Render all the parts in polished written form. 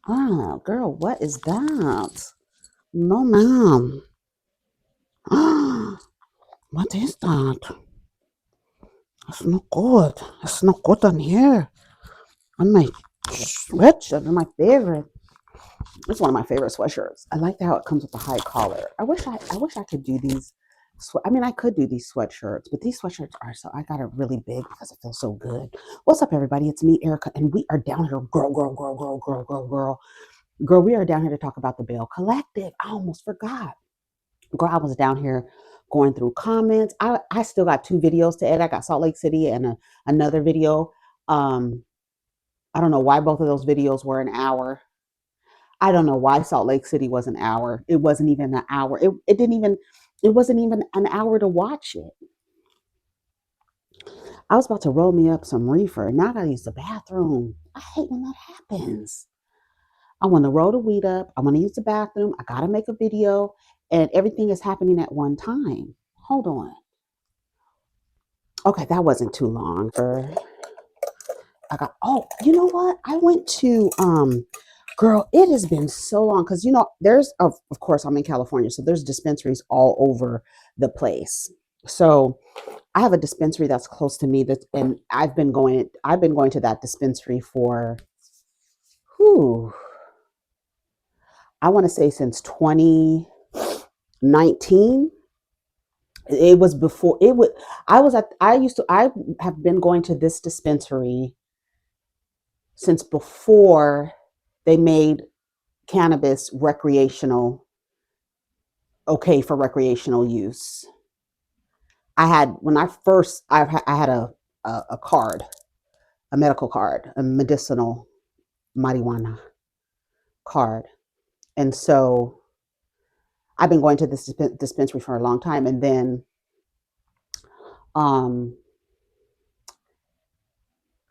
Ah, girl, what is that? No, ma'am. What is that? It's not good. It's not good on here. On my sweatshirt, my favorite. It's one of my favorite sweatshirts. I like how it comes with a high collar. I wish I could do these. I mean, I could do these sweatshirts, but these sweatshirts are so. I got it really big because it feels so good. What's up, everybody? It's me, Erica, and we are down here, girl. We are down here to talk about the Belle Collective. I almost forgot. Girl, I was down here going through comments. I still got two videos to edit. I got Salt Lake City and another video. Um, I don't know why both of those videos were an hour. I don't know why Salt Lake City was an hour. It wasn't even an hour. It didn't even it wasn't even an hour to watch it. I was about to roll me up some reefer. Now I gotta use the bathroom. I hate when that happens. I want to roll the weed up. I want to use the bathroom. I gotta make a video, and everything is happening at one time. Hold on. Okay, that wasn't too long. I got. Oh, you know what? I went to girl, it has been so long because there's of course I'm in California, so there's dispensaries all over the place. So I have a dispensary that's close to me and I've been going to that dispensary for whew, I want to say since 2019. It was before it would I have been going to this dispensary since before they made cannabis recreational, okay for recreational use. I had when I first I had a card, a medical card, a medicinal marijuana card, and so I've been going to this dispensary for a long time. And then, um,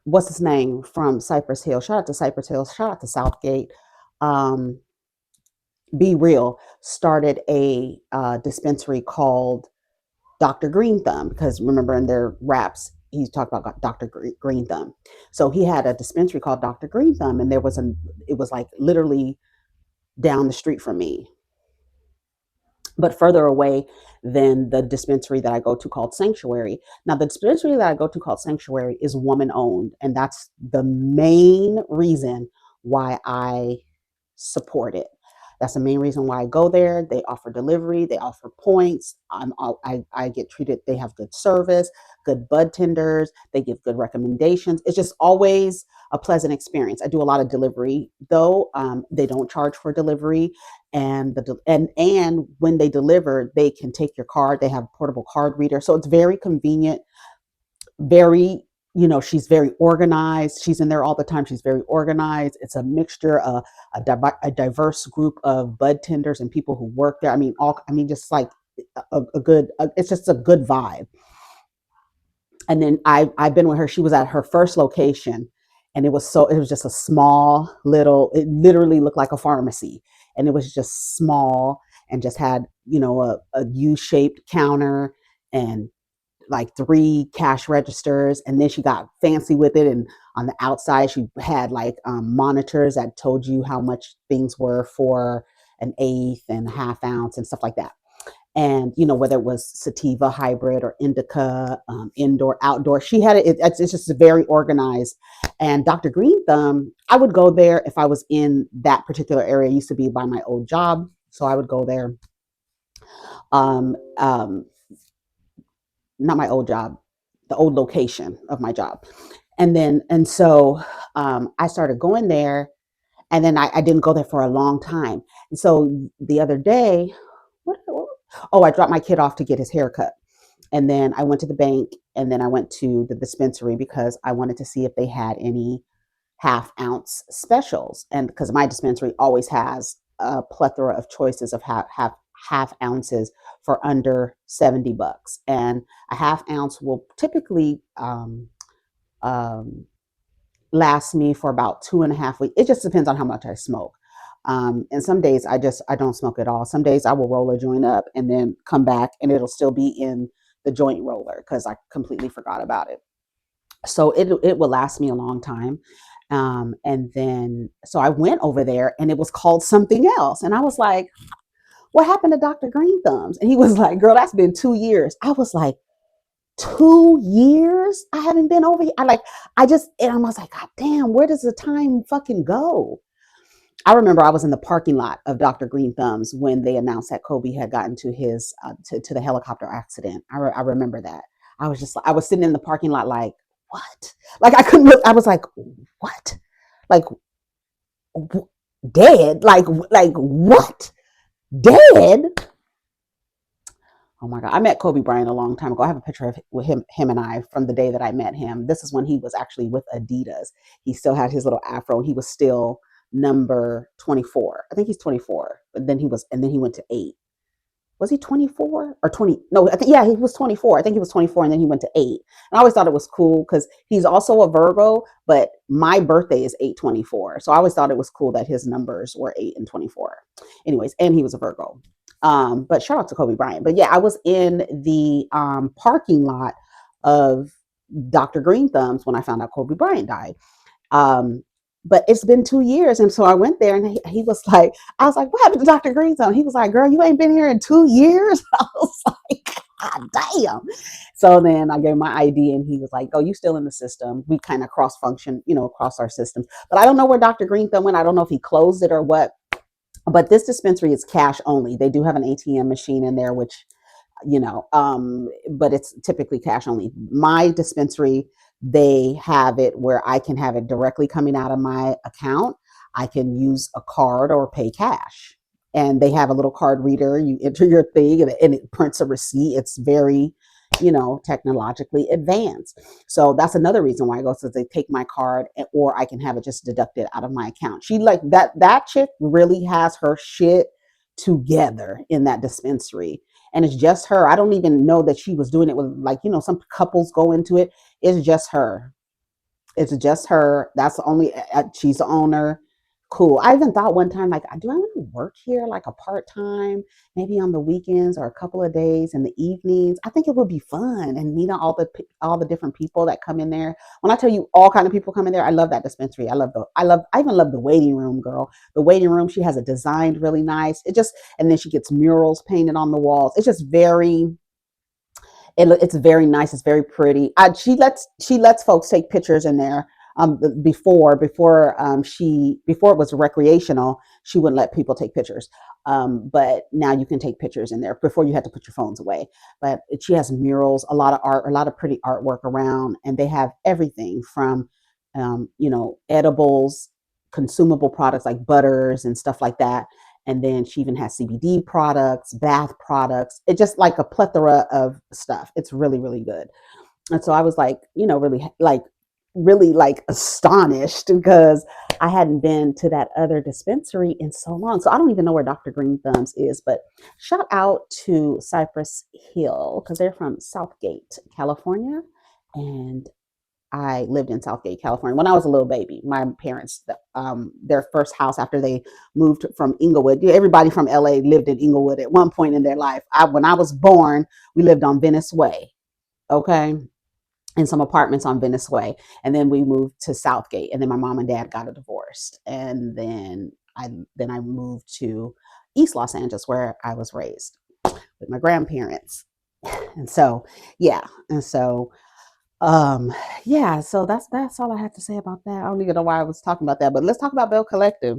what's his name from Cypress Hill? Shout out to Cypress Hill. Shout out to Southgate. Um, Be Real started a dispensary called Dr. Green Thumb, because remember in their raps he's talked about Dr. Green Thumb. So he had a dispensary called Dr. Green Thumb, and it was like literally down the street from me, but further away than the dispensary that I go to called Sanctuary. Now, the dispensary that I go to called Sanctuary is woman owned, and that's the main reason why I support it. That's the main reason why I go there. They offer delivery, they offer points. I get treated, they have good service, good bud tenders, they give good recommendations. It's just always a pleasant experience. I do a lot of delivery though. They don't charge for delivery, and and when they deliver, they can take your card. They have a portable card reader, so it's very convenient. Very, she's very organized. She's in there all the time. She's very organized. It's a mixture of a diverse group of bud tenders and people who work there. Just like a good. It's just a good vibe. And then I've been with her. She was at her first location, and it was just a small little. It literally looked like a pharmacy, and it was just small and just had a U-shaped counter and like three cash registers. And then she got fancy with it, and on the outside she had like monitors that told you how much things were for an eighth and a half ounce and stuff like that. And whether it was sativa hybrid or indica, indoor outdoor, she had it's just very organized. And Dr. Green Thumb, I would go there if I was in that particular area. It used to be by my old job, so I would go there. um, um, Not my old job, the old location of my job. And I started going there, and then I didn't go there for a long time. And so the other day, I dropped my kid off to get his hair cut. And then I went to the bank, and then I went to the dispensary because I wanted to see if they had any half ounce specials. And because my dispensary always has a plethora of choices of half ounces for under $70. And a half ounce will typically um, last me for about 2.5 weeks. It just depends on how much I smoke. And some days I don't smoke at all. Some days I will roll a joint up and then come back and it'll still be in the joint roller because I completely forgot about it. So it will last me a long time. And then, so I went over there and it was called something else. And I was like, what happened to Dr. Green Thumbs? And he was like, girl, that's been 2 years. I was like, 2 years? I haven't been over here. And I was like, God damn, where does the time fucking go? I remember I was in the parking lot of Dr. Green Thumbs when they announced that Kobe had gotten to his to the helicopter accident. I remember that. I was sitting in the parking lot like, what? Like I couldn't. I was like, what? Like dead? Like what? Dead? Oh my God. I met Kobe Bryant a long time ago. I have a picture of with him and I from the day that I met him. This is when he was actually with Adidas. He still had his little afro. He was still number 24. I think he's 24. But then he went to 8. Was he 24 or 20? No, I think, yeah, he was 24. I think he was 24 and then he went to 8. And I always thought it was cool because he's also a Virgo, but my birthday is 8/24. So I always thought it was cool that his numbers were 8 and 24. Anyways, and he was a Virgo. But shout out to Kobe Bryant. But yeah, I was in the parking lot of Dr. Green Thumbs when I found out Kobe Bryant died. Um, but it's been 2 years. And so I went there and he was like, I was like, what happened to Dr. Green Thumbs? He was like, girl, you ain't been here in 2 years. I was like, God damn. So then I gave him my ID and he was like, oh, you still in the system. We kind of cross function, across our systems. But I don't know where Dr. Green Thumb went. I don't know if he closed it or what. But this dispensary is cash only. They do have an ATM machine in there, which, but it's typically cash only. My dispensary, they have it where I can have it directly coming out of my account. I can use a card or pay cash. And they have a little card reader. You enter your thing and it prints a receipt. It's very, technologically advanced. So that's another reason why I go, so they take my card or I can have it just deducted out of my account. She like that chick really has her shit together in that dispensary. And it's just her. I don't even know that she was doing it with some couples go into it. It's just her. It's just her. That's the only, she's the owner. Cool. I even thought one time, like, do I want to work here like a part-time, maybe on the weekends or a couple of days in the evenings? I think it would be fun and meet all the different people that come in there. When I tell you all kind of people come in there, I love that dispensary. I even love the waiting room, girl. The waiting room, she has it designed really nice. And then she gets murals painted on the walls. It's just it's very nice. It's very pretty. She lets folks take pictures in there. Before it was recreational, she wouldn't let people take pictures. But now you can take pictures in there. Before you had to put your phones away. But she has murals, a lot of art, a lot of pretty artwork around, and they have everything from edibles, consumable products like butters and stuff like that. And then she even has CBD products, bath products. It's just like a plethora of stuff. It's really, really good. And so I was like, really like astonished because I hadn't been to that other dispensary in so long. So I don't even know where Dr. Green Thumbs is, but shout out to Cypress Hill because they're from Southgate, California. And I lived in Southgate, California when I was a little baby. My parents, their first house after they moved from Inglewood, everybody from LA lived in Inglewood at one point in their life. When I was born, we lived on Venice Way, okay, in some apartments on Venice Way. And then we moved to Southgate. And then my mom and dad got a divorce. And then I moved to East Los Angeles where I was raised with my grandparents. And so, yeah. And so yeah, so that's all I have to say about that. I don't even know why I was talking about that, but let's talk about Belle Collective.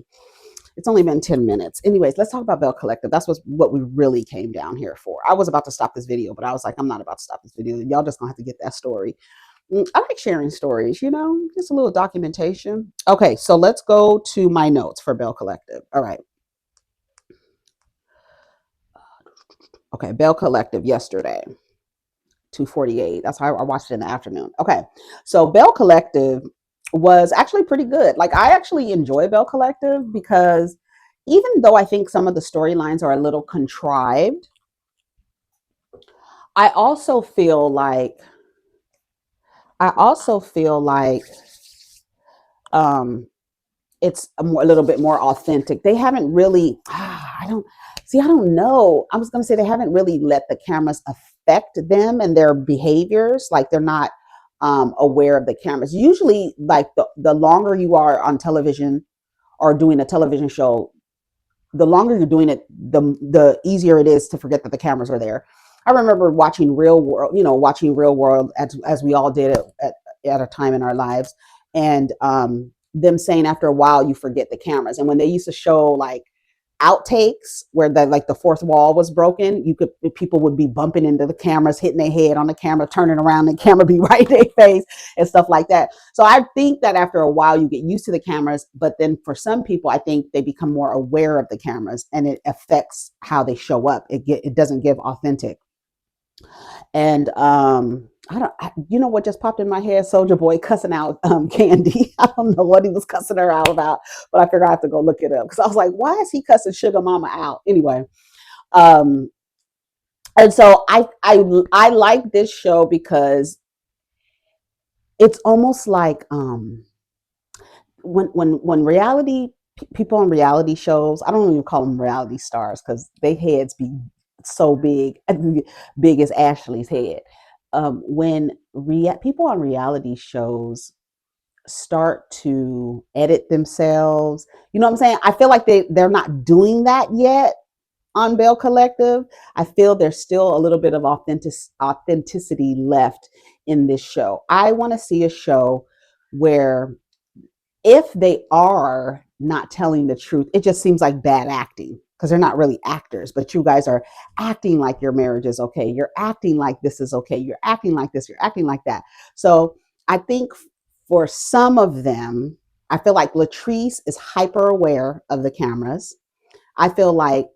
It's only been 10 minutes. Anyways, let's talk about Belle Collective. That's what we really came down here for. I was about to stop this video, but I was like, I'm not about to stop this video. Y'all just gonna have to get that story. I like sharing stories, just a little documentation. Okay, so let's go to my notes for Belle Collective. All right. Okay, Belle Collective yesterday. 2:48. That's how I watched it in the afternoon. Okay. So Belle Collective was actually pretty good. Like I actually enjoy Belle Collective because even though I think some of the storylines are a little contrived, I also feel like it's a little bit more authentic. They haven't really I don't know. I was going to say they haven't really let the cameras affect them and their behaviors. Like they're not aware of the cameras. Usually, like the longer you are on television or doing a television show, the longer you're doing it, the easier it is to forget that the cameras are there. I remember watching Real World, watching Real World as we all did at a time in our lives, and them saying after a while you forget the cameras. And when they used to show like outtakes where the fourth wall was broken, people would be bumping into the cameras, hitting their head on the camera, turning around, and the camera be right in their face and stuff like that. So I think that after a while you get used to the cameras, but then for some people I think they become more aware of the cameras and it affects how they show up. It doesn't give authentic. And you know what just popped in my head? Soldier Boy cussing out Candy. I don't know what he was cussing her out about, but I figured I have to go look it up because I was like, why is he cussing Sugar Mama out? Anyway, um, and so I like this show because it's almost like when reality people on reality shows, I don't even call them reality stars because their heads be so big, big as Ashley's head. When people on reality shows start to edit themselves, you know what I'm saying? I feel like they're not doing that yet on Bell Collective. I feel there's still a little bit of authenticity left in this show. I want to see a show where if they are not telling the truth, it just seems like bad acting because they're not really actors, but you guys are acting like your marriage is okay. You're acting like this is okay. You're acting like this. You're acting like that. So I think for some of them, I feel like Latrice is hyper aware of the cameras. I feel like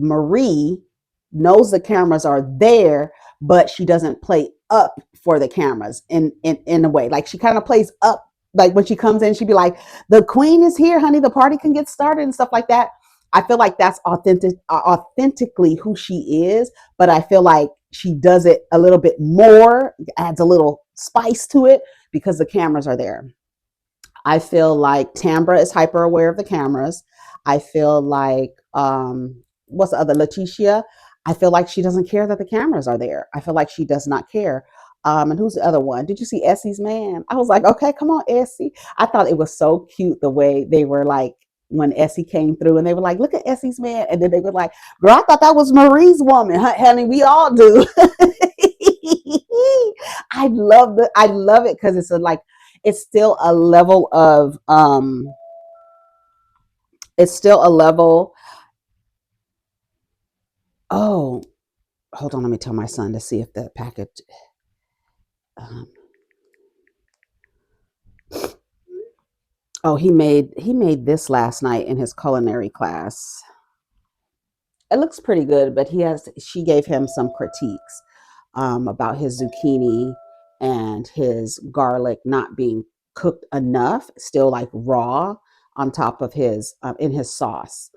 Marie knows the cameras are there, but she doesn't play up for the cameras in a way. Like she kind of plays up, like when she comes in, she'd be like, "The queen is here, honey. The party can get started," and stuff like that. I feel like that's authentically who she is, but I feel like she does it a little bit more, adds a little spice to it because the cameras are there. I feel like Tambra is hyper aware of the cameras. I feel like what's the other Letitia? I feel like she doesn't care that the cameras are there. I feel like she does not care. And who's the other one? Did you see Essie's man? I was like, okay, come on, Essie. I thought it was so cute the way they were like when Essie came through and they were like, look at Essie's man. And then they were like, girl, I thought that was Marie's woman. Honey, we all do. I love it because it's still a level of it's still a level. Oh, hold on, let me tell my son to see if the package um, oh, he made this last night in his culinary class. It looks pretty good, but she gave him some critiques about his zucchini and his garlic not being cooked enough, still like raw on top of his in his sauce.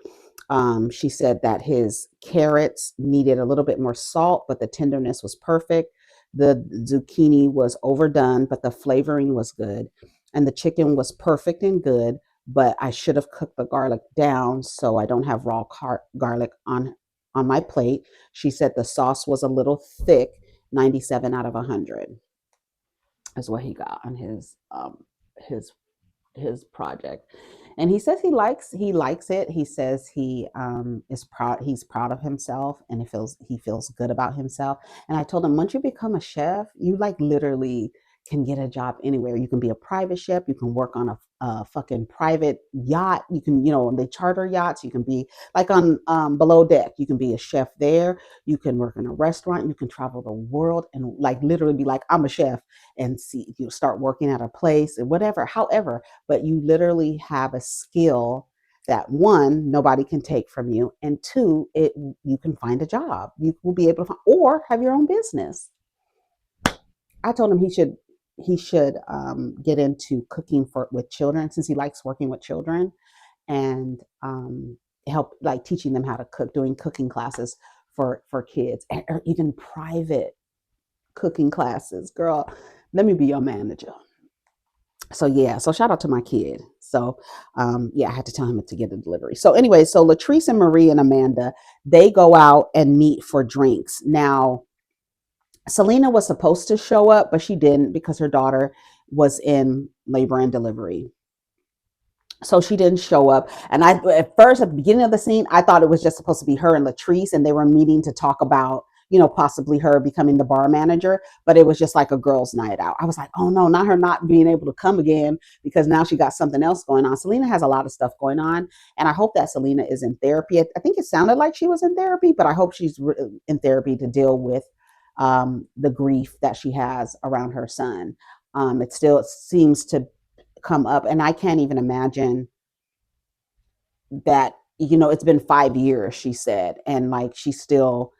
She said that his carrots needed a little bit more salt, but the tenderness was perfect. The zucchini was overdone, but the flavoring was good. And the chicken was perfect and good, but I should have cooked the garlic down so I don't have raw garlic on my plate. She said the sauce was a little thick, 97 out of 100 is what he got on his his project. And he says he likes it. He says he's proud of himself and he feels good about himself. And I told him, once you become a chef, you like literally can get a job anywhere. You can be a private chef, you can work on a fucking private yacht, you can, they charter yachts, you can be like on below deck, you can be a chef there, you can work in a restaurant, you can travel the world and like literally be like, I'm a chef, and see you start working at a place and whatever, however, but you literally have a skill that one, nobody can take from you, and two, you can find a job, you will be able to find, or have your own business. I told him he should get into cooking with children since he likes working with children, and help like teaching them how to cook, doing cooking classes for kids, or even private cooking classes. Girl, let me be your manager. So yeah, so shout out to my kid. So yeah, I had to tell him to get a delivery. So anyway, so Latrice and Marie and Amanda, they go out and meet for drinks. Now Selena was supposed to show up, but she didn't because her daughter was in labor and delivery. So she didn't show up. And I, at first, at the beginning of the scene, I thought it was just supposed to be her and Latrice, and they were meeting to talk about, possibly her becoming the bar manager. But it was just like a girls' night out. I was like, oh no, not her not being able to come again because now she got something else going on. Selena has a lot of stuff going on, and I hope that Selena is in therapy. I think it sounded like she was in therapy, but I hope she's in therapy to deal with the grief that she has around her son. It still seems to come up, and I can't even imagine that, it's been 5 years, she said, and like she's still,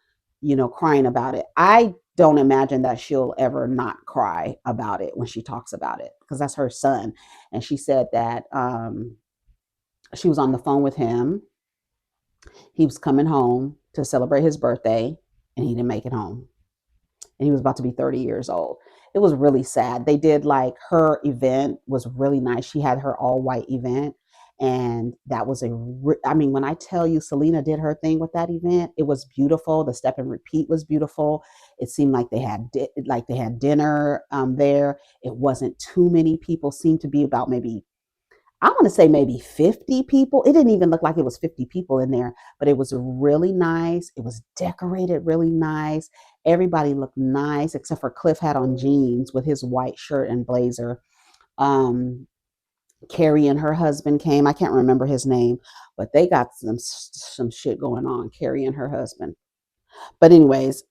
crying about it. I don't imagine that she'll ever not cry about it when she talks about it because that's her son. And she said that she was on the phone with him. He was coming home to celebrate his birthday and he didn't make it home, and he was about to be 30 years old. It was really sad. They did, like, her event was really nice. She had her all white event, and that was I mean, when I tell you Selena did her thing with that event, it was beautiful. The step and repeat was beautiful. It seemed like they had dinner there. It wasn't too many people. Seemed to be about maybe, I want to say maybe 50 people. It didn't even look like it was 50 people in there, but it was really nice. It was decorated really nice. Everybody looked nice except for Cliff had on jeans with his white shirt and blazer. Um, Kerri and her husband came. I can't remember his name, but they got some shit going on, Kerri and her husband. But anyways,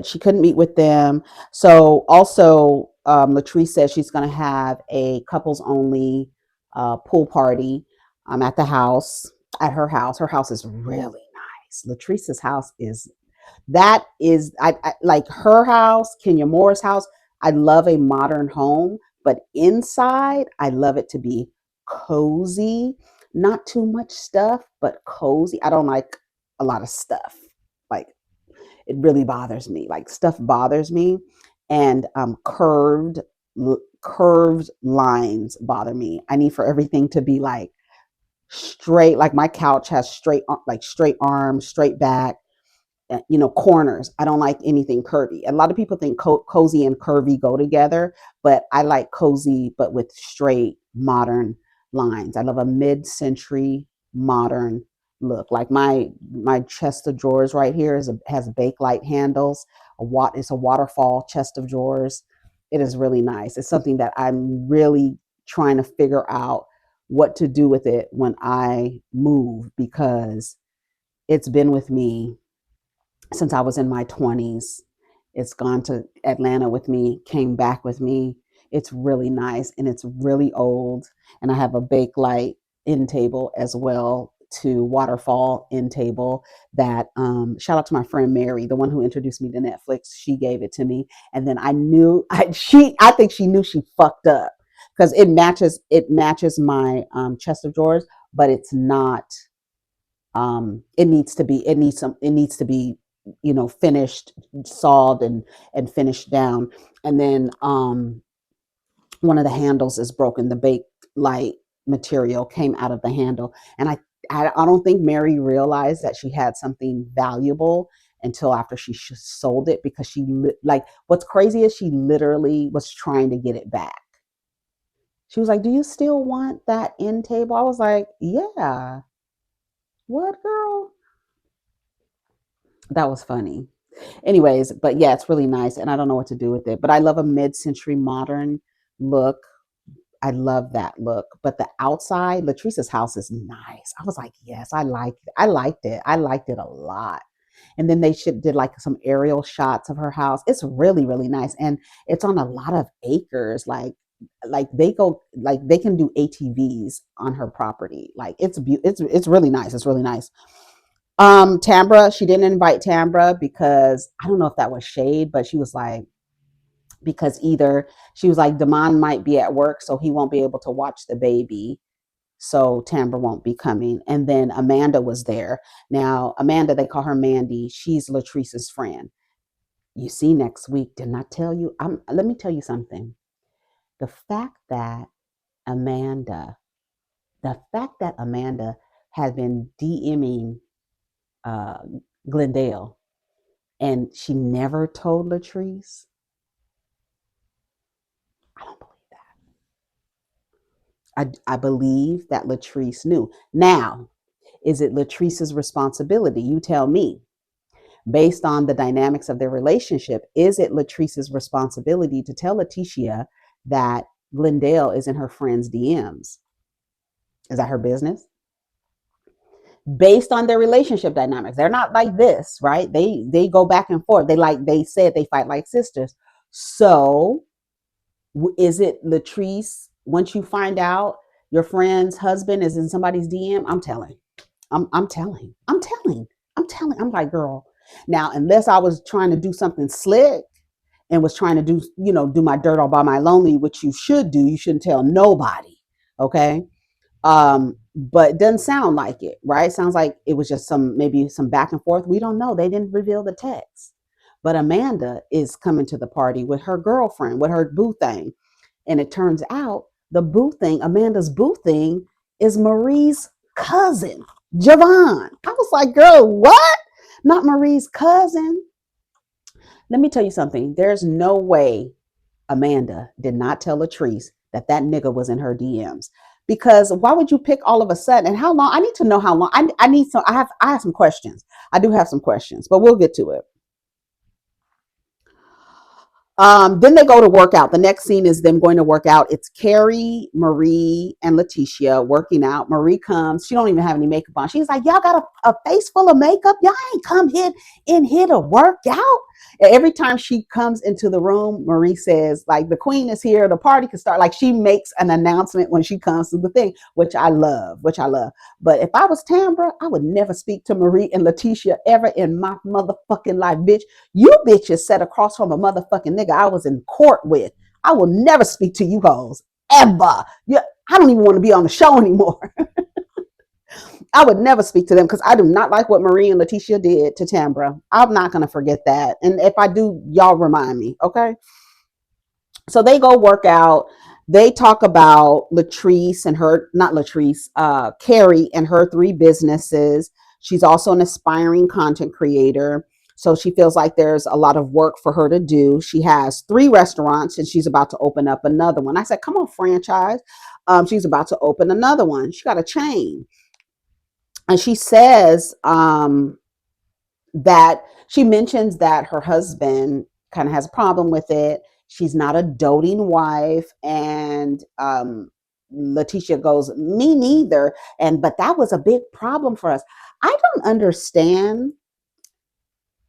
she couldn't meet with them. So also, Latrice says she's going to have a couples only pool party at the house, at her house. Her house is really nice. Latrice's house is, I like her house, Kenya Moore's house. I love a modern home, but inside I love it to be cozy, not too much stuff, but cozy. I don't like a lot of stuff. Like, it really bothers me. Like, stuff bothers me, and curved lines bother me. I need for everything to be like straight. Like, my couch has straight arms, straight back, corners. I don't like anything curvy. A lot of people think cozy and curvy go together, but I like cozy but with straight modern lines. I love a mid-century modern look. Like, my chest of drawers right here has Bakelite handles. It's a waterfall chest of drawers. It is really nice. It's something that I'm really trying to figure out what to do with it when I move, because it's been with me since I was in my 20s. It's gone to Atlanta with me, came back with me. It's really nice and it's really old. And I have a Bakelite end table as well, to waterfall end table that, shout out to my friend Mary, the one who introduced me to Netflix. She gave it to me. And then I think she knew she fucked up because it matches my chest of drawers, but it's not, it needs to be, finished, sawed, and finished down. And then one of the handles is broken. The bake light material came out of the handle, and I don't think Mary realized that she had something valuable until after she sold it, because like, what's crazy is she literally was trying to get it back. She was like, do you still want that end table? I was like, yeah. What, girl? That was funny. Anyways, but yeah, it's really nice, and I don't know what to do with it. But I love a mid-century modern look. I love that look. But the outside, Latrice's house is nice. I was like, yes, I liked it. I liked it a lot. And then they did like some aerial shots of her house. It's really, really nice. And it's on a lot of acres. Like they can do ATVs on her property. Like, it's really nice. It's really nice. Tambra, she didn't invite Tambra because I don't know if that was shade, but she was like, because either she was like, Damon might be at work, so he won't be able to watch the baby. So Tambra won't be coming. And then Amanda was there. Now, Amanda, they call her Mandy. She's Latrice's friend. You see, next week, didn't I tell you? Let me tell you something. The fact that Amanda, Amanda had been DMing uh, Glendale, And she never told Latrice. I don't believe that. I believe that Latrice knew. Now, is it Latrice's responsibility? You tell me. Based on the dynamics of their relationship, is it Latrice's responsibility to tell Letitia that Glendale is in her friend's DMs? Is that her business? Based on their relationship dynamics, they're not like this, right? They go back and forth. They said they fight like sisters. So is it Latrice? Once you find out your friend's husband is in somebody's DM, I'm telling. I'm telling. I'm telling. I'm telling. I'm like, girl. Now, unless I was trying to do something slick and was trying to do, do my dirt all by my lonely, which you should do. You shouldn't tell nobody. Okay. But it doesn't sound like it, right? Sounds like it was just maybe some back and forth. We don't know. They didn't reveal the text. But Amanda is coming to the party with her girlfriend, with her boo thing. And it turns out the boo thing, Amanda's boo thing, is Marie's cousin, Javon. I was like, girl, what? Not Marie's cousin. Let me tell you something. There's no way Amanda did not tell Latrice that that nigga was in her DMs. Because why would you pick all of a sudden? And how long? I need to know how long. I need some. I have some questions. I do have some questions, but we'll get to it. Then they go to work out. The next scene is them going to work out. It's Kerri, Marie, and Letitia working out. Marie comes. She don't even have any makeup on. She's like, y'all got a face full of makeup? Y'all ain't come in here to work out? And every time she comes into the room, Marie says, like, the queen is here. The party can start. Like, she makes an announcement when she comes to the thing, which I love. But if I was Tambra, I would never speak to Marie and Letitia ever in my motherfucking life, bitch. You bitches sat across from a motherfucking nigga I was in court with. I will never speak to you hoes ever. Yeah, I don't even want to be on the show anymore. I would never speak to them because I do not like what Marie and Letitia did to Tambra. I'm not going to forget that. And if I do, y'all remind me, okay? So they go work out. They talk about Latrice and her, not Latrice, Kerri and her 3 businesses. She's also an aspiring content creator. So she feels like there's a lot of work for her to do. She has 3 restaurants and she's about to open up another one. I said, come on, franchise. She's about to open another one. She got a chain. And she says that she mentions that her husband kind of has a problem with it. She's not a doting wife. And Letitia goes, me neither. But that was a big problem for us. I don't understand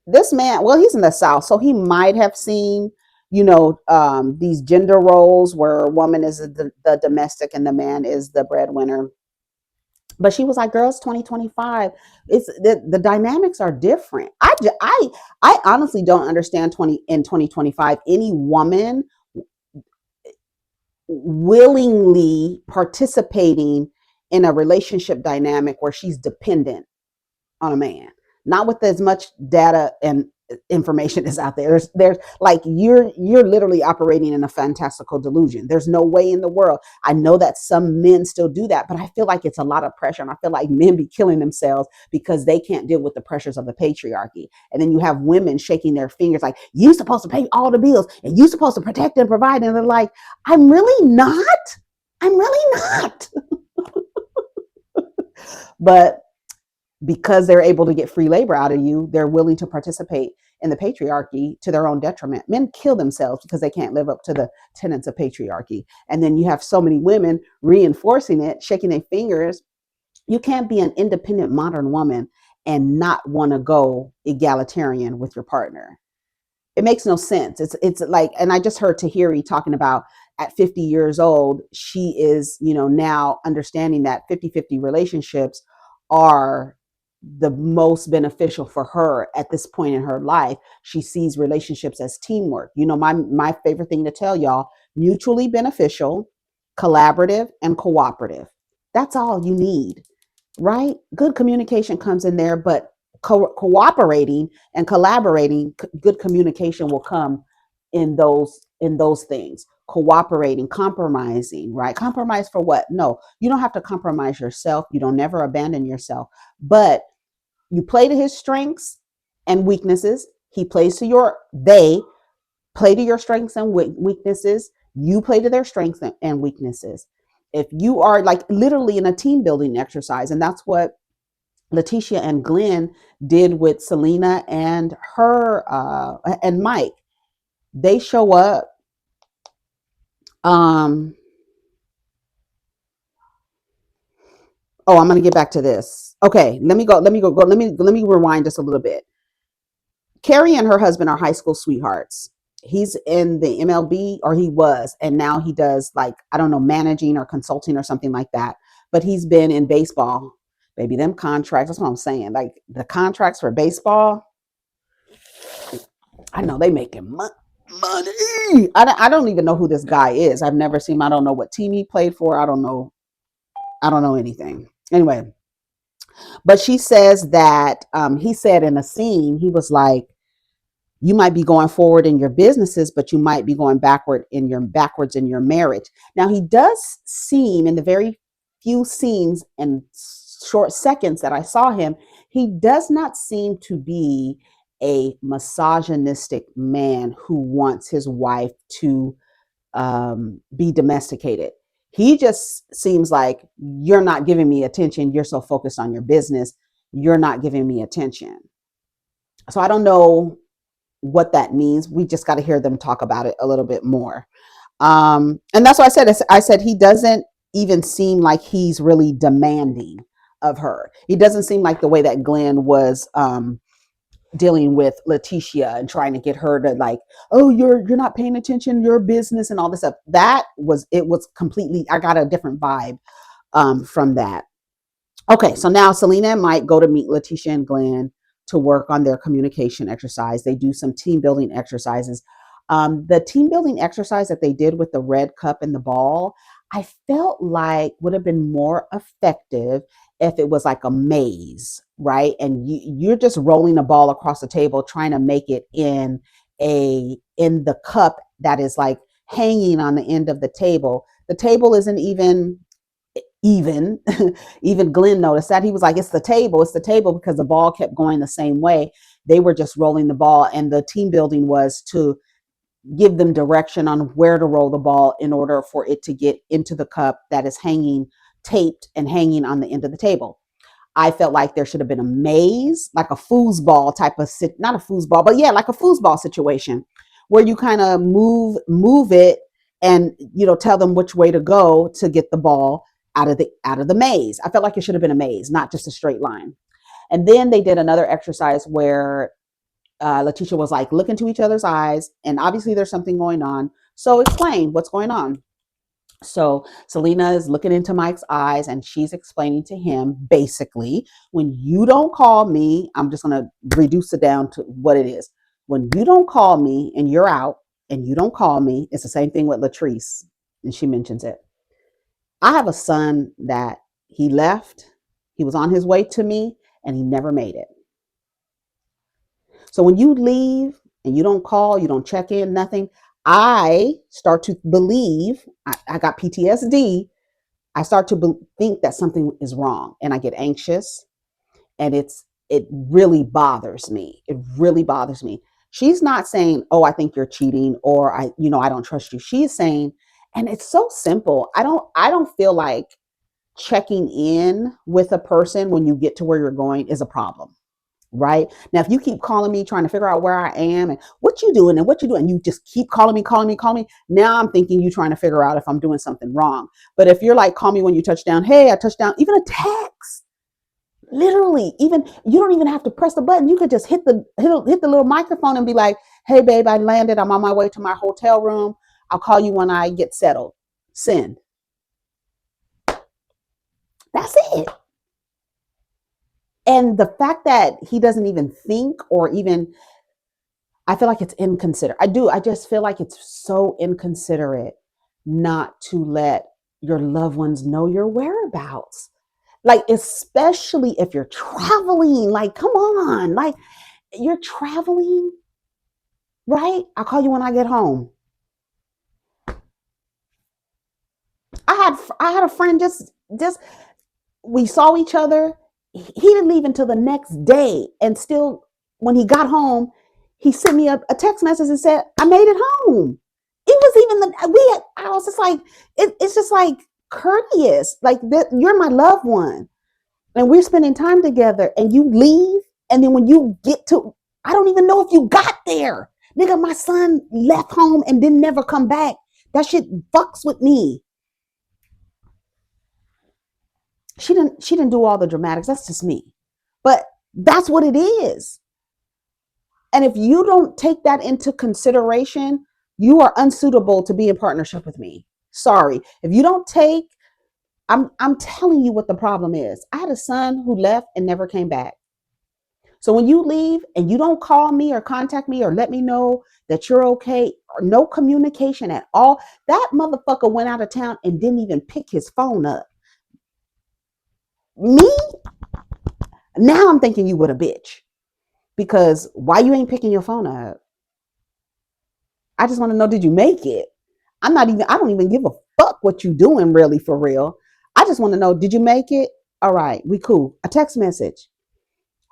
this man. Well, he's in the South, so he might have seen, these gender roles where a woman is the domestic and the man is the breadwinner. But she was like, girls, 2025, it's the dynamics are different. I honestly don't understand 2025 any woman willingly participating in a relationship dynamic where she's dependent on a man, not with as much data and information is out there. There's like you're literally operating in a fantastical delusion. There's no way in the world. I know that some men still do that, but I feel like it's a lot of pressure, and I feel like men be killing themselves because they can't deal with the pressures of the patriarchy. And then you have women shaking their fingers like, you supposed to pay all the bills and you supposed to protect and provide, and they're like, I'm really not. But because they're able to get free labor out of you, they're willing to participate in the patriarchy to their own detriment. Men kill themselves because they can't live up to the tenets of patriarchy. And then you have so many women reinforcing it, shaking their fingers. You can't be an independent modern woman and not want to go egalitarian with your partner. It makes no sense. It's like, and I just heard Tahiri talking about at 50 years old, she is, now understanding that 50-50 relationships are the most beneficial for her at this point in her life. She sees relationships as teamwork. My favorite thing to tell y'all, mutually beneficial, collaborative, and cooperative. That's all you need, right? Good communication comes in there, but cooperating and collaborating, good communication will come in those things. Cooperating, compromising, right? Compromise for what? No, you don't have to compromise yourself. You don't never abandon yourself, but you play to his strengths and weaknesses. He plays to your, they play to your strengths and weaknesses. You play to their strengths and weaknesses. If you are like literally in a team building exercise, and that's what Letitia and Glen did with Selena and her and Mike. They show up. Um, oh, I'm gonna get back to this. Okay, let me go. Let me go. Let me rewind just a little bit. Kerri and her husband are high school sweethearts. He's in the MLB, or he was, and now he does like, I don't know, managing or consulting or something like that. But he's been in baseball. Baby, them contracts. That's what I'm saying. Like the contracts for baseball, I know they making money. I don't even know who this guy is. I've never seen him. I don't know what team he played for. I don't know. I don't know anything. Anyway, but she says that he said in a scene, he was like, you might be going forward in your businesses, but you might be going backwards in your marriage. Now he does seem, in the very few scenes and short seconds that I saw him, he does not seem to be a misogynistic man who wants his wife to be domesticated. He just seems like, you're not giving me attention. You're so focused on your business. You're not giving me attention. So I don't know what that means. We just got to hear them talk about it a little bit more. And that's what I said. I said he doesn't even seem like he's really demanding of her. He doesn't seem like the way that Glen was dealing with Letitia and trying to get her to like, oh, you're not paying attention, your business and all this stuff. That was, it was completely, I got a different vibe from that. Okay, so now Selena and Mike go to meet Letitia and Glen to work on their communication exercise. They do some team building exercises. The team building exercise that they did with the red cup and the ball, I felt like would have been more effective if it was like a maze, right? And you're just rolling a ball across the table, trying to make it in the cup that is like hanging on the end of the table. The table isn't even even Glen noticed that. He was like, it's the table, because the ball kept going the same way. They were just rolling the ball, and the team building was to give them direction on where to roll the ball in order for it to get into the cup that is hanging, taped and hanging on the end of the table. I felt like there should have been a maze, like a foosball type of not a foosball, but yeah, like a foosball situation where you kind of move it, and tell them which way to go to get the ball out of the maze. I felt like it should have been a maze, not just a straight line. And then they did another exercise where Letitia was like, look into each other's eyes, and obviously there's something going on. So explain what's going on. So Selena is looking into Mike's eyes, and she's explaining to him, basically, when you don't call me, I'm just going to reduce it down to what it is. When you don't call me and you're out and you don't call me, it's the same thing with Latrice. And she mentions it. I have a son that he left, he was on his way to me, and he never made it. So when you leave and you don't call, you don't check in, nothing, I start to believe, I got PTSD. I start to think that something is wrong, and I get anxious, and it really bothers me. It really bothers me. She's not saying, "Oh, I think you're cheating," or I don't trust you." She's saying, and it's so simple. I don't feel like checking in with a person when you get to where you're going is a problem. Right now, if you keep calling me trying to figure out where I am and what you doing and what you doing, you just keep calling me. Now I'm thinking you trying to figure out if I'm doing something wrong. But if you're like, call me when you touch down, hey, I touched down, even a text, literally, even you don't even have to press the button. You could just hit the little microphone and be like, hey, babe, I landed. I'm on my way to my hotel room. I'll call you when I get settled. Send. That's it. And the fact that he doesn't even think, or even, I feel like it's inconsiderate. I just feel like it's so inconsiderate not to let your loved ones know your whereabouts. Like, especially if you're traveling. Like, come on. Like, you're traveling, right? I'll call you when I get home. I had a friend, just we saw each other. He didn't leave until the next day, and still when he got home, He sent me a text message and said, I made it home. It was even I was just like, it's just like courteous. Like, you're my loved one. And we're spending time together and you leave. And then when you get to, I don't even know if you got there. Nigga, my son left home and didn't never come back. That shit fucks with me. She didn't do all the dramatics. That's just me. But that's what it is. And if you don't take that into consideration, you are unsuitable to be in partnership with me. Sorry. If you don't take, I'm telling you what the problem is. I had a son who left and never came back. So when you leave and you don't call me or contact me or let me know that you're okay, or no communication at all, that motherfucker went out of town and didn't even pick his phone up. Me? Now I'm thinking you with a bitch. Because why you ain't picking your phone up? I just want to know, did you make it? I don't even give a fuck what you doing really for real. I just want to know, did you make it? All right, we cool. A text message.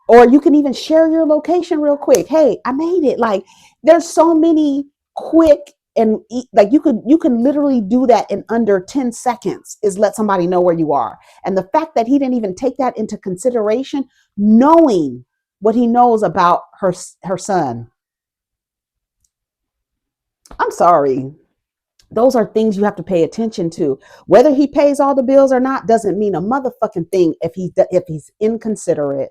Or you can even share your location real quick. Hey, I made it. Like, there's so many quick and like you can literally do that in under 10 seconds, is let somebody know where you are. And the fact that he didn't even take that into consideration, knowing what he knows about her son. I'm sorry. Those are things you have to pay attention to. Whether he pays all the bills or not doesn't mean a motherfucking thing if he's inconsiderate.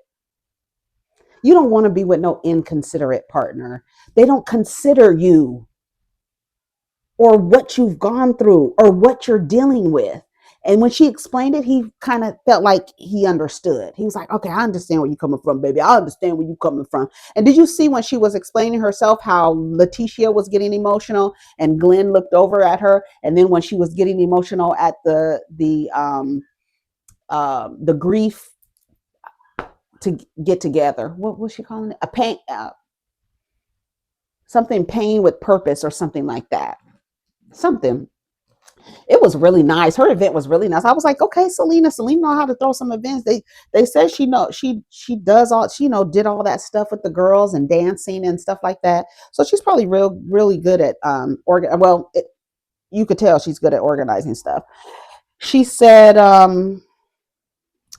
You don't want to be with no inconsiderate partner. They don't consider you or what you've gone through or what you're dealing with. And when she explained it, he kind of felt like he understood. He was like, okay, I understand where you're coming from, baby. I understand where you're coming from. And did you see when she was explaining herself how Letitia was getting emotional and Glen looked over at her? And then when she was getting emotional at the grief to get together, what was she calling it? A pain, something pain with purpose or something like that. Something. It was really nice. Her event was really nice. I was like, okay, Selena know how to throw some events. They said she does all, she did all that stuff with the girls and dancing and stuff like that. So she's probably really good at you could tell she's good at organizing stuff. She said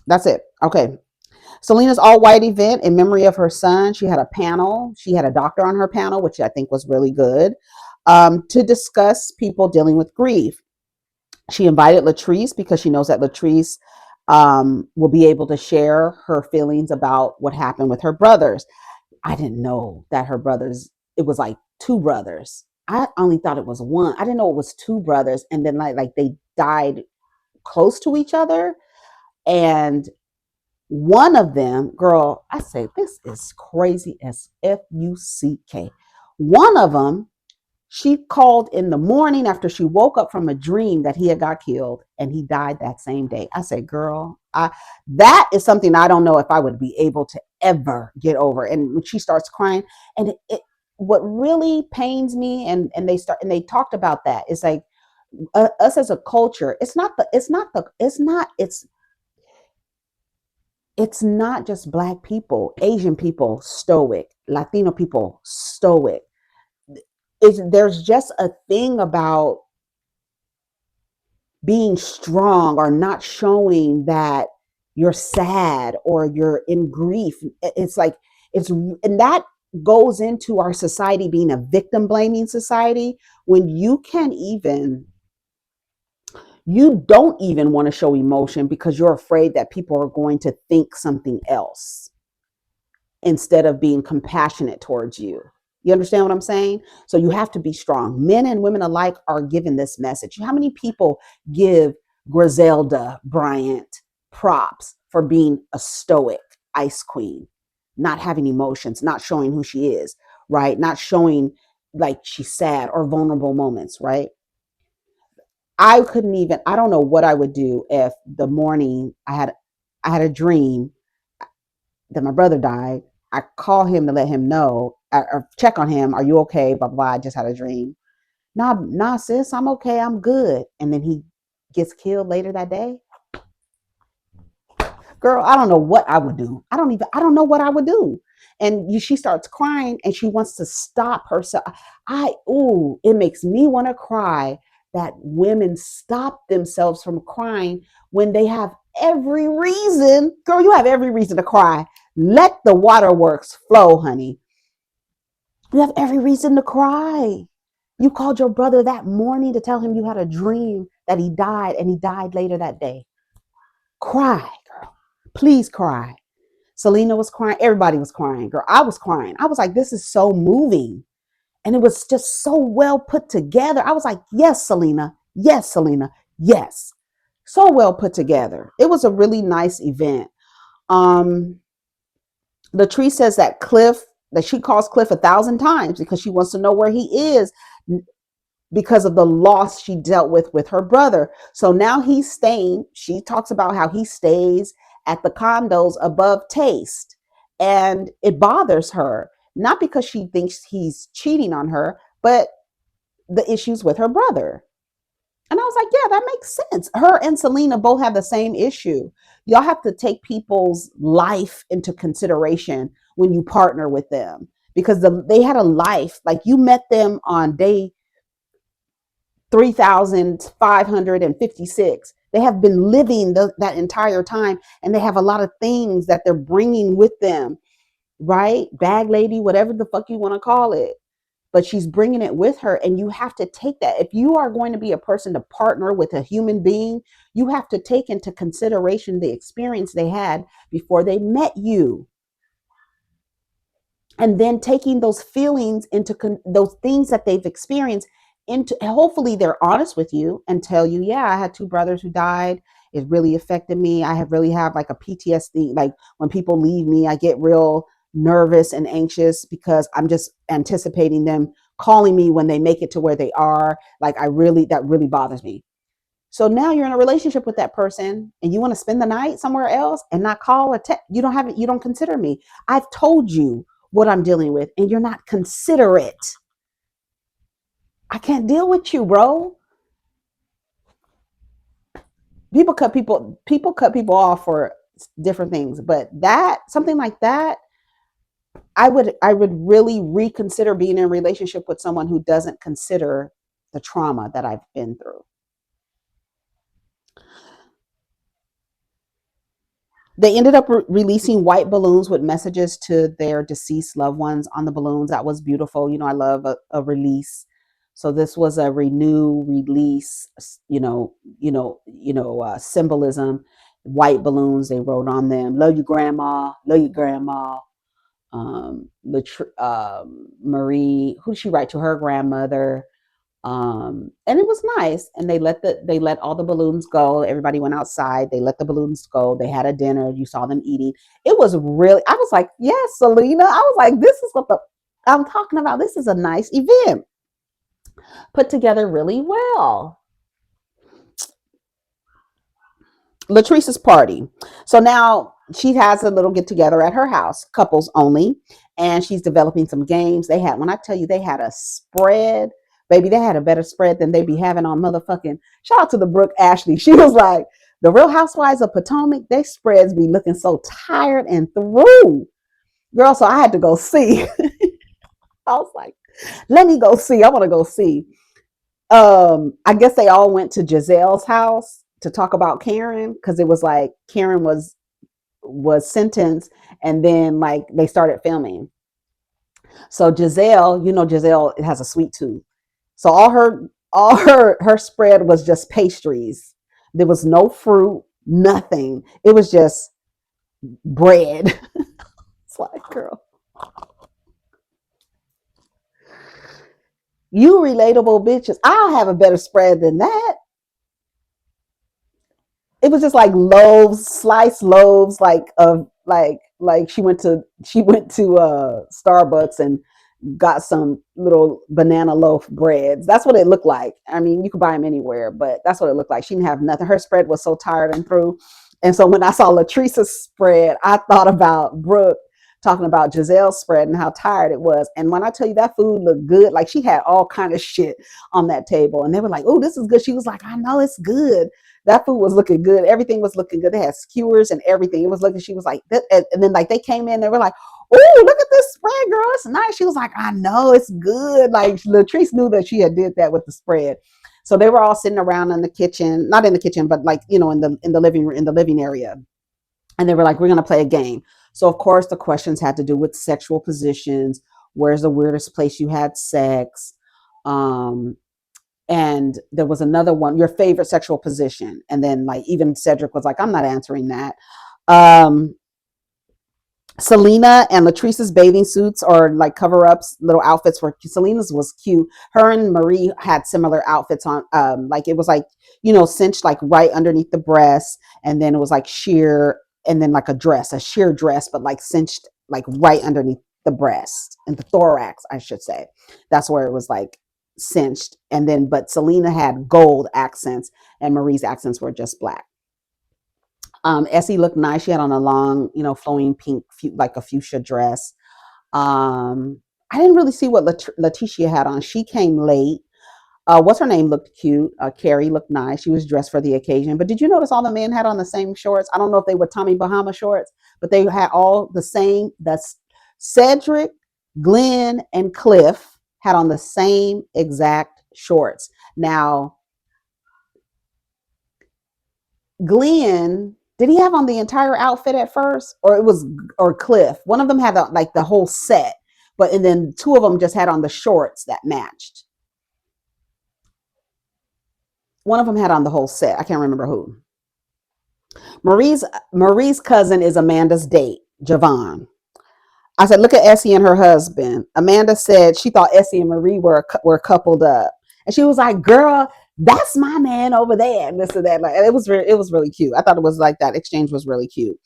that's it. Okay. Selena's all white event in memory of her son. She had a panel. She had a doctor on her panel, which I think was really good, to discuss people dealing with grief. She invited Latrice because she knows that Latrice will be able to share her feelings about what happened with her brothers. I didn't know that her brothers, it was like two brothers. I only thought it was one. I didn't know it was two brothers. And then like they died close to each other. And one of them, girl, I say this is crazy as Fuck. One of them, she called in the morning after she woke up from a dream that he had got killed and he died that same day. I said, girl, that is something I don't know if I would be able to ever get over. And when she starts crying, and what really pains me, and they talked about that, is like us as a culture, it's not just Black people, Asian people stoic, Latino people stoic. There's just a thing about being strong or not showing that you're sad or you're in grief. It's like and that goes into our society being a victim blaming society, when you don't even want to show emotion because you're afraid that people are going to think something else instead of being compassionate towards you. You understand what I'm saying? So you have to be strong. Men and women alike are given this message. How many people give Griselda Bryant props for being a stoic ice queen, not having emotions, not showing who she is, right? Not showing like she's sad or vulnerable moments, right? I don't know what I would do if the morning I had a dream that my brother died. I call him to let him know, or check on him. Are you okay? Blah, blah, blah. I just had a dream. Nah, sis, I'm okay. I'm good. And then he gets killed later that day. Girl, I don't know what I would do. I don't know what I would do. And she starts crying and she wants to stop herself. It makes me want to cry that women stop themselves from crying when they have every reason. Girl, you have every reason to cry. Let the waterworks flow, honey. You have every reason to cry. You called your brother that morning to tell him you had a dream that he died, and he died later that day. Cry, girl. Please cry. Selena was crying. Everybody was crying, girl. I was crying. I was like, this is so moving. And it was just so well put together. I was like, yes, Selena. Yes, Selena. Yes. So well put together. It was a really nice event. Latrice says that she calls Cliff 1,000 times because she wants to know where he is because of the loss she dealt with her brother. So now he's staying. She talks about how he stays at the condos above Taste, and it bothers her, not because she thinks he's cheating on her, but the issues with her brother. And I was like, yeah, that makes sense. Her and Selena both have the same issue. Y'all have to take people's life into consideration when you partner with them, because they had a life. Like, you met them on day 3,556. They have been living that entire time, and they have a lot of things that they're bringing with them, right? Bag lady, whatever the fuck you want to call it. But she's bringing it with her, and you have to take that. If you are going to be a person to partner with a human being, you have to take into consideration the experience they had before they met you. And then taking those feelings into those things that they've experienced into, hopefully they're honest with you and tell you, yeah, I had two brothers who died. It really affected me. I have really have like a PTSD. Like, when people leave me, I get real nervous and anxious because I'm just anticipating them calling me when they make it to where they are. Like, that really bothers me. So now you're in a relationship with that person and you want to spend the night somewhere else and not call or text. You don't consider me. I've told you what I'm dealing with and you're not considerate. I can't deal with you, bro. People cut people off for different things, but something like that, I would really reconsider being in a relationship with someone who doesn't consider the trauma that I've been through. They ended up releasing white balloons with messages to their deceased loved ones on the balloons. That was beautiful. I love a release. So this was a release, symbolism. White balloons, they wrote on them, love you, grandma, love you, grandma. Marie, who did she write to? Her grandmother. And it was nice. And they let all the balloons go. Everybody went outside. They let the balloons go. They had a dinner. You saw them eating. It was really, I was like, yes, Selena. I was like, this is what I'm talking about. This is a nice event put together really well. Latrice's party. So now she has a little get together at her house, couples only, and she's developing some games. When I tell you, they had a spread, baby, they had a better spread than they be having on motherfucking. Shout out to the Brooke Ashley. She was like, the Real Housewives of Potomac, they spreads be looking so tired and through. Girl, so I had to go see. I was like, let me go see. I want to go see. I guess they all went to Giselle's house to talk about Karen, because it was like Karen was sentenced, and then like they started filming. So Giselle, Giselle has a sweet tooth. So all her spread was just pastries. There was no fruit, nothing. It was just bread. It's like, girl, you relatable bitches. I'll have a better spread than that. It was just like loaves, sliced loaves, like she went to Starbucks and got some little banana loaf breads. That's what it looked like. I mean, you could buy them anywhere, but that's what it looked like. She didn't have nothing. Her spread was so tired and through. And so when I saw Latrice's spread, I thought about Brooke talking about Giselle's spread and how tired it was. And when I tell you that food looked good, like she had all kind of shit on that table. And they were like, oh, this is good. She was like, I know it's good. That food was looking good. Everything was looking good. They had skewers and everything. It was looking, she was like, and then like they came in, they were like, oh, look at this spread, girl. It's nice. She was like, I know it's good. Like Latrice knew that she had did that with the spread. So they were all sitting around in the kitchen, not in the kitchen, but like, in the living area. And they were like, we're going to play a game. So of course the questions had to do with sexual positions. Where's the weirdest place you had sex? And there was another one, your favorite sexual position. And then like even Cedric was like, I'm not answering that. Selena and Latrice's bathing suits or like cover-ups, little outfits for Selena's was cute. Her and Marie had similar outfits on. Like it was like, cinched like right underneath the breast, and then it was like sheer, and then like a sheer dress, but like cinched like right underneath the breast and the thorax, I should say. That's where it was like cinched. And then, but Selena had gold accents and Marie's accents were just black. Essie looked nice. She had on a long, flowing pink, like a fuchsia dress. I didn't really see what Letitia had on. She came late. What's her name looked cute. Kerri looked nice. She was dressed for the occasion. But did you notice all the men had on the same shorts? I don't know if they were Tommy Bahama shorts, but they had all the same. That's Cedric, Glen, and Cliff had on the same exact shorts. Now, Glen, did he have on the entire outfit at first, or Cliff? One of them had like the whole set, and then two of them just had on the shorts that matched. One of them had on the whole set. I can't remember who. Marie's cousin is Amanda's date, Javon. I said, look at Essie and her husband. Amanda said she thought Essie and Marie were coupled up, and she was like, "Girl, that's my man over there." And this and that. Like, it was really cute. I thought it was like that exchange was really cute.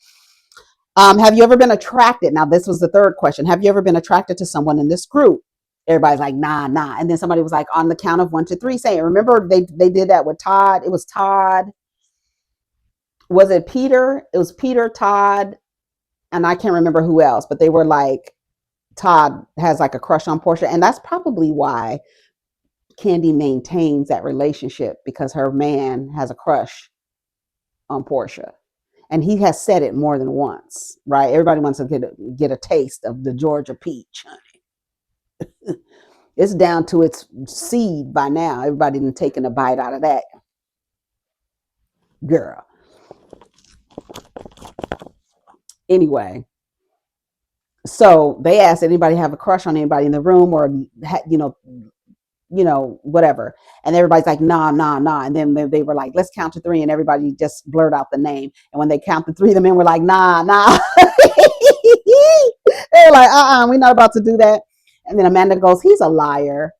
Have you ever been attracted? Now, this was the third question. Have you ever been attracted to someone in this group? Everybody's like, nah. And then somebody was like, on the count of 1 to 3, saying, remember they did that with Todd. It was Todd. Was it Peter? It was Peter, Todd, and I can't remember who else, but they were like, Todd has like a crush on Portia. And that's probably why Candy maintains that relationship, because her man has a crush on Portia. And he has said it more than once, right? Everybody wants to get a taste of the Georgia peach, honey. It's down to its seed by now. Everybody done taken a bite out of that. Girl. Anyway, so they asked, anybody have a crush on anybody in the room, or whatever. And everybody's like, nah. And then they were like, let's count to 3. And everybody just blurred out the name. And when they count to 3, the men were like, nah. They were like, we're not about to do that. And then Amanda goes, he's a liar.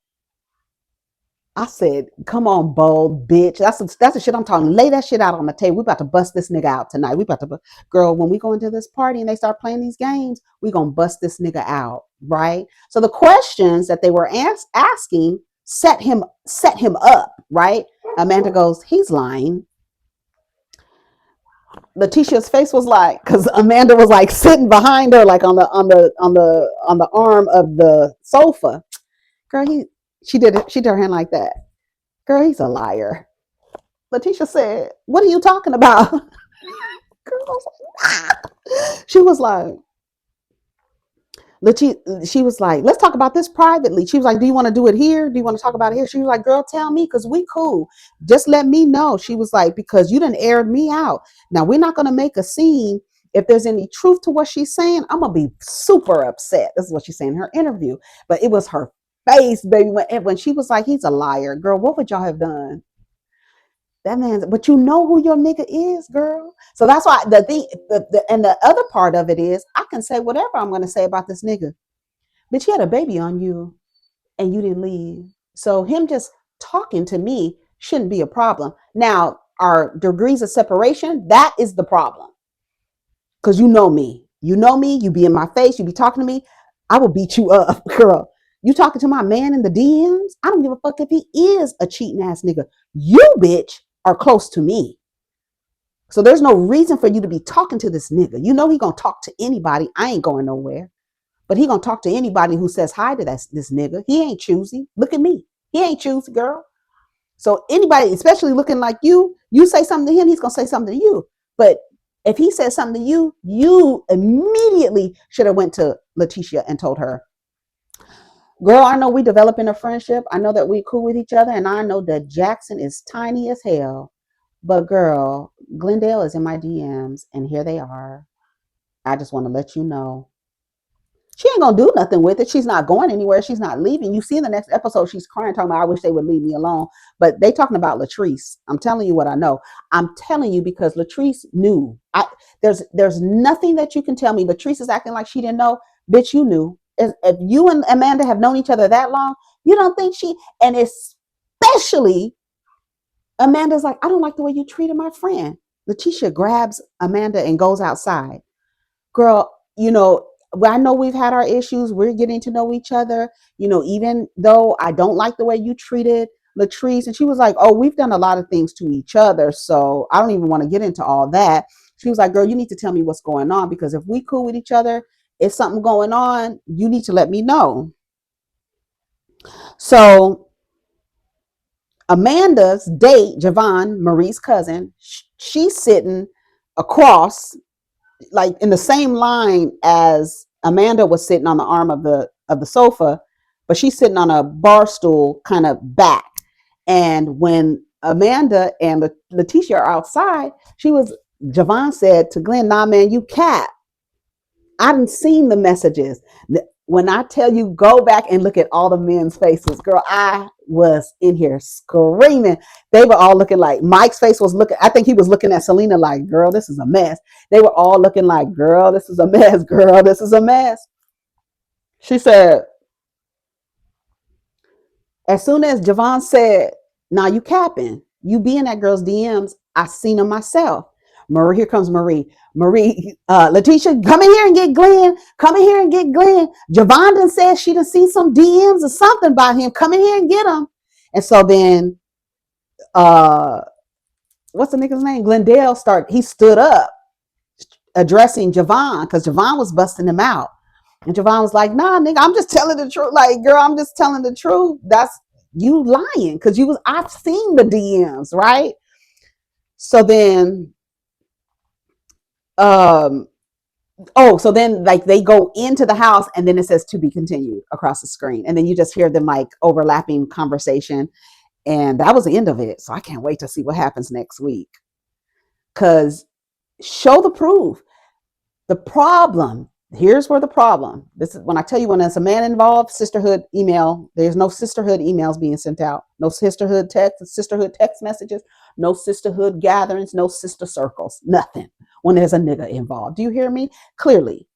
I said, come on, bold bitch. That's the shit I'm talking. Lay that shit out on the table. We about to bust this nigga out tonight. We about to, girl, when we go into this party and they start playing these games, we gonna bust this nigga out, right? So the questions that they were asking set him up, right? Amanda goes, he's lying. Letitia's face was like, because Amanda was like sitting behind her, like on the arm of the sofa. Girl, she did her hand like that. Girl, he's a liar. Letitia said, what are you talking about? Girl, she was like, she was like, let's talk about this privately. She was like, do you want to do it here? Do you want to talk about it here? She was like, girl, tell me, because we cool. Just let me know. She was like, because you done aired me out. Now, we're not going to make a scene. If there's any truth to what she's saying, I'm going to be super upset. This is what she's saying in her interview. But it was her face, baby. When she was like, he's a liar. Girl, what would y'all have done? That man's, but you know who your nigga is, girl. So that's why and the other part of it is, I can say whatever I'm going to say about this nigga, but you had a baby on you and you didn't leave. So him just talking to me shouldn't be a problem. Now, our degrees of separation, that is the problem. Because you know me, you be in my face, you be talking to me, I will beat you up, girl. You talking to my man in the DMs? I don't give a fuck if he is a cheating ass nigga. You, bitch, are close to me. So there's no reason for you to be talking to this nigga. You know he gonna talk to anybody. I ain't going nowhere. But he gonna talk to anybody who says hi to this nigga. He ain't choosy. Look at me. He ain't choosy, girl. So anybody, especially looking like you say something to him, he's gonna say something to you. But if he says something to you, you immediately should have went to Letitia and told her, girl, I know we developing a friendship. I know that we cool with each other, and I know that Jackson is tiny as hell. But girl, Glendale is in my DMs, and here they are. I just want to let you know. She ain't gonna do nothing with it. She's not going anywhere. She's not leaving. You see in the next episode, she's crying, talking about, I wish they would leave me alone. But they talking about Latrice. I'm telling you what I know. I'm telling you because Latrice knew. There's nothing that you can tell me. Latrice is acting like she didn't know. Bitch, you knew. If you and Amanda have known each other that long, you don't think she, and especially Amanda's like, I don't like the way you treated my friend. Letitia grabs Amanda and goes outside. Girl, I know we've had our issues. We're getting to know each other. Even though I don't like the way you treated Latrice. And she was like, oh, we've done a lot of things to each other. So I don't even want to get into all that. She was like, girl, you need to tell me what's going on, because if we cool with each other, if something going on, you need to let me know. So Amanda's date, Javon, Marie's cousin, she's sitting across, like in the same line as Amanda was sitting on the arm of the sofa, but she's sitting on a bar stool kind of back. And when Amanda and Letitia are outside, Javon said to Glen, nah, man, you cat. I didn't seen the messages. When I tell you, go back and look at all the men's faces, girl, I was in here screaming. They were all looking like, Mike's face was looking, I think he was looking at Selena like, girl, this is a mess. They were all looking like, girl, this is a mess. Girl, this is a mess. She said, as soon as Javon said, now you capping, you be in that girl's DMs, I seen them myself. Marie, here comes Marie. Marie, Letitia, come in here and get Glen. Come in here and get Glen. Javon said she done see some DMs or something about him. Come in here and get him. And so then, what's the nigga's name? Glendale he stood up addressing Javon, because Javon was busting him out. And Javon was like, nah, nigga, I'm just telling the truth. Like, girl, I'm just telling the truth. That's you lying, because I've seen the DMs, right? So then, so then like they go into the house, and then it says to be continued across the screen. And then you just hear them like overlapping conversation. And that was the end of it. So I can't wait to see what happens next week. Because show the proof. The problem, here's where the problem. This is when I tell you, when there's a man involved, sisterhood email, there's no sisterhood emails being sent out. No sisterhood text messages, no sisterhood gatherings, no sister circles, nothing when there's a nigga involved. Do you hear me? Clearly.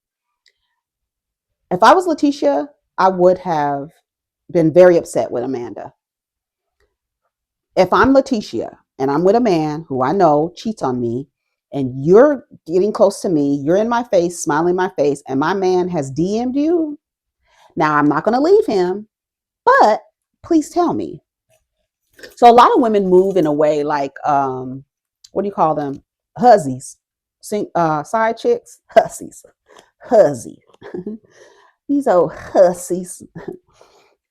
If I was Letitia, I would have been very upset with Amanda. If I'm Letitia and I'm with a man who I know cheats on me, and you're getting close to me, you're in my face, smiling in my face, and my man has DM'd you, now I'm not going to leave him, but please tell me. So a lot of women move in a way like, what do you call them? Huzzies. Side chicks? Hussies. Huzzy. These old hussies.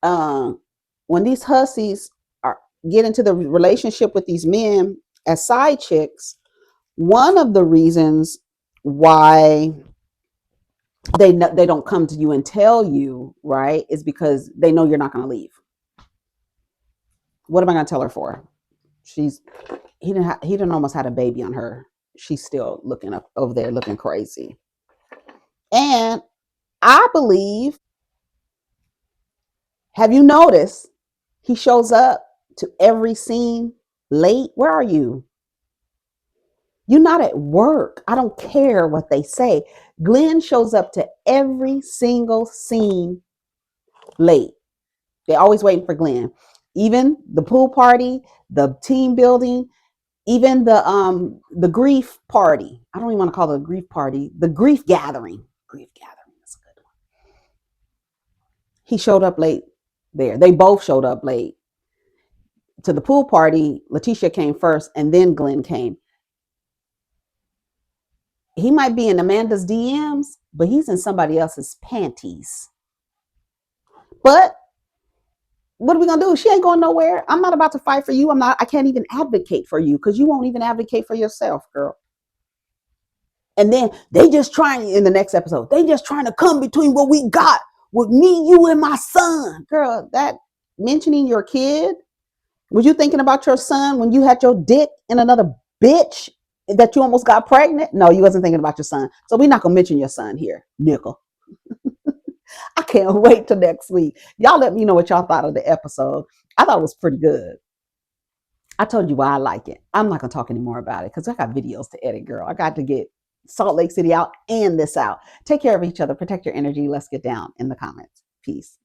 When these hussies get into the relationship with these men as side chicks, one of the reasons why they don't come to you and tell you, right, is because they know you're not going to leave. What am I going to tell her for? He didn't almost had a baby on her. She's still looking up over there, looking crazy. And I believe, have you noticed he shows up to every scene late? Where are you? You're not at work. I don't care what they say. Glen shows up to every single scene late. They're always waiting for Glen. Even the pool party, the team building, even the grief party. I don't even want to call it a grief party. The grief gathering. Grief gathering is a good one. He showed up late there. They both showed up late. To the pool party, Letitia came first, and then Glen came. He might be in Amanda's DMs, but he's in somebody else's panties. But what are we gonna do? She ain't going nowhere. I'm not about to fight for you. I can't even advocate for you because you won't even advocate for yourself, girl. And then they just trying in the next episode, they just trying to come between what we got with me, you, and my son. Girl, that mentioning your kid, was you thinking about your son when you had your dick in another bitch that you almost got pregnant? No, you wasn't thinking about your son. So we're not gonna mention your son here, nickel. I can't wait till next week. Y'all let me know what y'all thought of the episode. I thought it was pretty good. I told you why I like it. I'm not gonna talk anymore about it because I got videos to edit, girl. I got to get Salt Lake City out and this out. Take care of each other. Protect your energy. Let's get down in the comments. Peace.